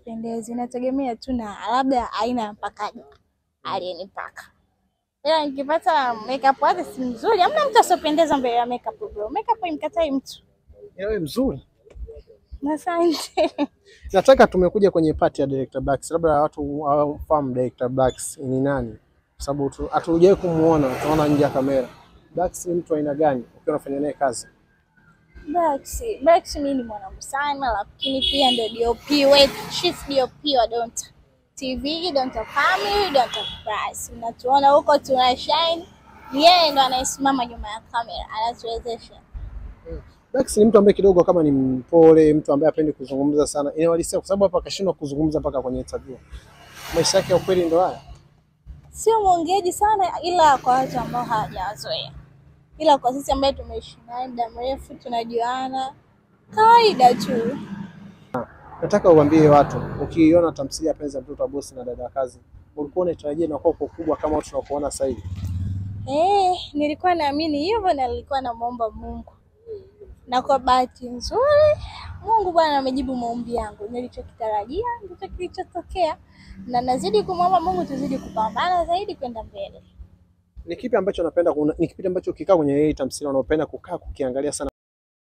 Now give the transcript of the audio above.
sipendezi, inategemea tu na labda aina ya mpakaji aliyenipaka. Ila nikipata makeup artist mzuri, hamna mtu asopendeza mbele ya makeup bro. Makeup imkatai mtu. Wewe mzuri. Asante. Nataka tumekuja kwenye party ya Director Blacks. Labda watu hawafahamu Director Blacks ni nani. Kwa sababu hatujawahi kumuona, tunaona nje ya kamera. Blacks ni mtu aina gani ukiwa unafanya naye kazi? Blacks mimi ni mwanamke sana, lakini pia ndio DOP wetu, chief DOP wa Donta TV, Donta Family, Donta Price. Unatuona huko tuna shine. Yeye ndo anayesimama nyuma ya kamera, anatuwezesha. Blacks ni mtu ambaye kidogo kama ni mpole, mtu ambaye hapendi kuzungumza sana. Inawalisia kwa sababu hapa akashindwa kuzungumza mpaka kwenye interview. Maisha yake ya kweli ndo haya. Sio mwongeaji sana, ila kwa watu ambao hawajazoea. Ila kwa sisi ambao tumeishi naye muda mrefu, tunajuana kawaida tu. Nataka uambie watu, ukiiona tamthilia Penzi la Mtoto wa Bosi na Dada Kazi, ulikuwa unatarajia na kwa kubwa kama watu tunakuona sasa hivi? Nilikuwa naamini hivyo na nilikuwa namuomba Mungu. Na kwa bahati nzuri, Mungu Bwana amejibu maombi yangu. Nilichokitarajia ndicho kilichotokea. Na nazidi kumwomba Mungu tuzidi kupambana zaidi kwenda mbele. Ni kipi ambacho napenda, ni kipi ambacho ukikaa kwenye hii tamthilia unapenda kukaa kukiangalia sana?